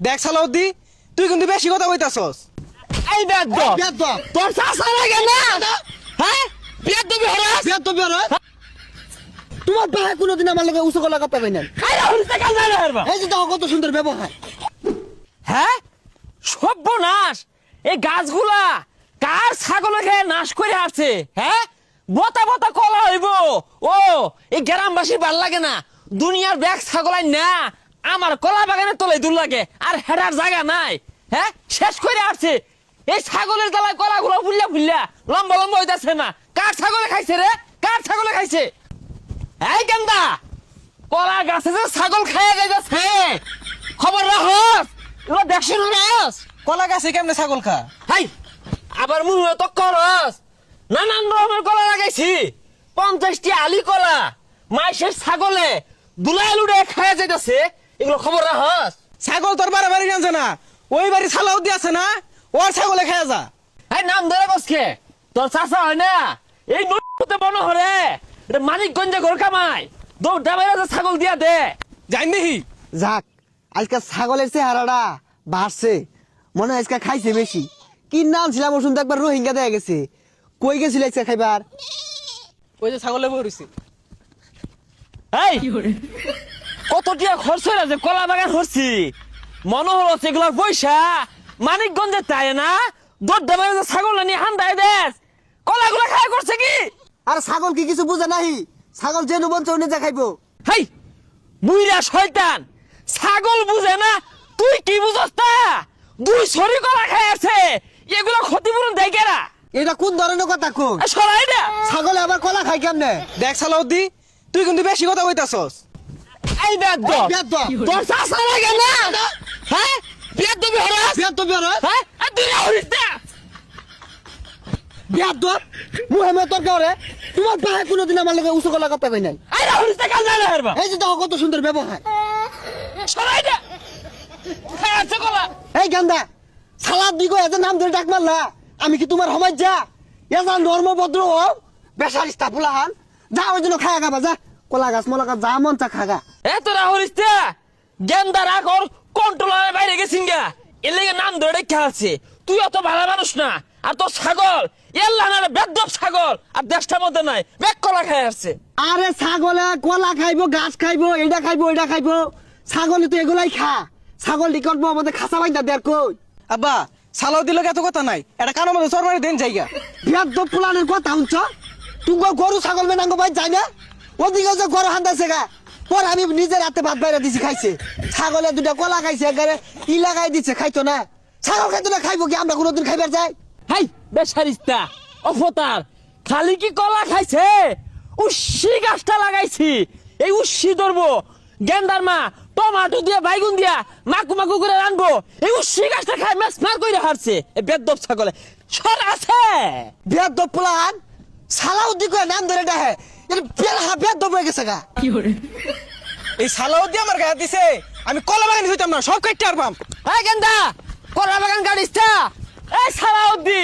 দেখ সালাউদ্দি, তুই কিন্তু বেশি কথা কইতাছস। এই বেদ তোর চাচা লাগে না হ্যাঁ বেদ দিবি হরাস তোমার ভাই কোনোদিন আমার লগে উঁচু গলা কথা কই না। আরে হরিতে কাল না হারবা এই যে দেখো কত সুন্দর ব্যবহার। হ্যাঁ সর্বনাশ, এই গাছগুলা কার ছাগলে খেয়ে নাশ করে আসছে? হ্যাঁ বতা বতা কলা হইব। ও এই গ্রামবাসী ভাল লাগে না, দুনিয়ার ব্যাগ ছাগলাই না আমার কলা বাগানে তলে দূর লাগে আর হেডার জায়গা নাই। হ্যাঁ শেষ করে আসছে এই ছাগলের তলায় কলাগুলো ফুললা ফুললা লম্বা লম্বা হইতাছে না। কার ছাগলে খাইছে রে? কার ছাগলে খাইছে? এই গেন্দা, কলা গাছে যে ছাগল খাইয়া যাইতাছে খবর রাখস, এগুলো দেখছো না রাস? কলা গাছে কেমনে ছাগল খা? হাই আবার মুহে তো করস, নানান রকমের কলা লাগাইছি, 50টি আলি কলা মাইশের ছাগলে দুলাই লুড়ে খাইয়া যাইতাছে, এগুলো খবর রাখস? ছাগল তোর বাড়ি জানছে না, ওই বাড়ি সালাউদ্দি আছে না, ওর ছাগলে খেয়ে যা। এই নাম ধরে বসকে তোর চাষা হয় না এই নদীতে বন হরে, এটা মানিকগঞ্জে ঘর কামাই, দৌড়টা বাইরে ছাগল দিয়া দে। জানি দেখি যাক, আজকে ছাগলের চেহারাটা বাড়ছে, মনে হয় আজকে খাইছে বেশি। কি নাম ছিলাম ওষুধ একবার রোহিঙ্গা দেয়া গেছে। কই গেছিল আজকে খাইবার? ওই যে ছাগলে বইছি। এই কত টিয়া খরচ হয়ে আছে কলা বাগান হচ্ছি, মনে হলো সেগুলোর পয়সা মানিকগঞ্জে তাই না দৌড়টা বাইরে ছাগল নিয়ে হান্দায় দেশ কলাগুলো খায় করছে কি? আর ছাগল কি কিছু বুঝে নাই? ছাগল যে নুবন চৌনে যা খাইবো। হেই বুইরা শয়তান, ছাগল বুঝে না তুই কি বুঝস তা? দুই সরি কলা খায় আছে, এগুলো ক্ষতিপূরণ দেয় কেরা? এটা কোন ধরনের কথা কোন? সরাই না। ছাগলে আবার কলা খাই কেমনে? দেখ সালাউদ্দি, তুই কিন্তু বেশি কথা কইতাছস। এই বেদ তোর চাষা লাগে না হ্যাঁ বেদ দিবি হরাস হ্যাঁ আর তুই না হরিস না। মুহেমে তোর কারে তোমার ভাই কোনোদিন আমার লগে উঁচু গলা কথা কই নাই। আরে হরিস না কাল না হারবা এই যে দেখো কত সুন্দর ব্যবহার। সরাই না খায় আছে কলা। এই গান্দা, সালাদ দিগো এত নাম ধরে ডাক মারলা, আমি কি তোমার সমাজ যা? এজা নর্ম ভদ্র হও, বেসারিস্তা ফুলাহান যা, ওই জন্য খায়া খাবা যা, কলা গাছ মলা গাছ যা মন চা খাগা। এ তোরা হরিস না গেন্দা রাখ ওর কন্ট্রোলারের বাইরে গেছিন গা, এর লেগে নাম ধরে দেখা আছে। তুই অত ভালো মানুষ না, আর তোর ছাগল এল্লা না বেদ্যপ ছাগল আর দেশটার মধ্যে নাই বেক কলা খায় আসছে। আরে ছাগলে কলা খাইবো, গাছ খাইবো, এটা খাইবো ওইটা খাইবো, ছাগলে তো এগুলাই খা। ছাগল দি করবো আমাদের খাসা বাইন্দা দেয়ার কই? আব্বা, সালাউদ্দির লগে এত কথা নাই, এটা কানো মধ্যে সরবারি দেন জায়গা। বিয়াদ্দ ফুলানের কথা শুনছ? তুমি গরু ছাগল মেনাঙ্গ ভাই যাই না, ওদিকে যে গরু হান্দাছে গা, পর আমি নিজের হাতে ভাত বাইরে দিছি খাইছে। ছাগলে দুটা কলা খাইছে, একেবারে ই লাগাই দিচ্ছে, খাইতো না। ছাগল খাইতো না, খাইবো কি? আমরা কোনোদিন খাইবার যাই? হাই বেসারিস্তা অফতার, খালি কি কলা খাইছে? উস্সি গাছটা লাগাইছি, এই উস্সি ধরবো গেন্দার মা টমাটো দিয়া বাইগুন দিয়া মাকু মাকু করে রানবো, এই উস্সি গাছটা খাই মেস মার করে হারছে এই বেদ্যপ ছাগলে। সর আছে বিয়াদ্দ ফুলান সালাউদ্দি করে নাম ধরে ডাহে, এর পেলহা বিয়াদ্দ হয়ে গেছে গা। এই সালাউদ্দি আমার গায়ে দিছে, আমি কলা বাগানি হইতাম না, সব কেটে আরবাম। এই গেন্দা কলা বাগান গাড়িসটা। এই সালাউদ্দি,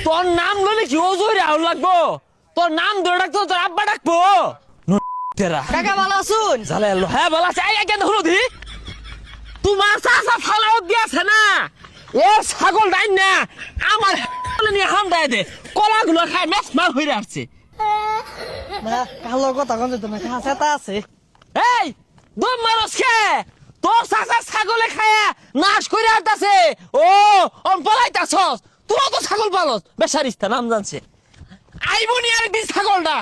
তোর নাম লইলে কি ওজোরে আউল লাগবো? তোর নাম ধরে ডাকতো তোর আব্বা ডাকবো তেরা। কাকা ভালো আছুন? জালে এলো হ্যাঁ বলা আছে। এই গেন্দা হলুদি, তোমার চাচা সালাউদ্দি আছে না, এ ছাগল ডাইন না আমার নিয়ে হাম দেয় দে, কলাগুলো খায় মেস মার হইরে আসছে। কালোর কথা কোন তোমার কাছে আছে? এই দম মারস খে, তোর চাচা ছাগলে খায়া নাশ করে আসতেছে। ও অন পলাইতাছস, তুই তো ছাগল পালস বেসারিস্তা নাম জানছে। আইবনি আরেকদিন ছাগলটা।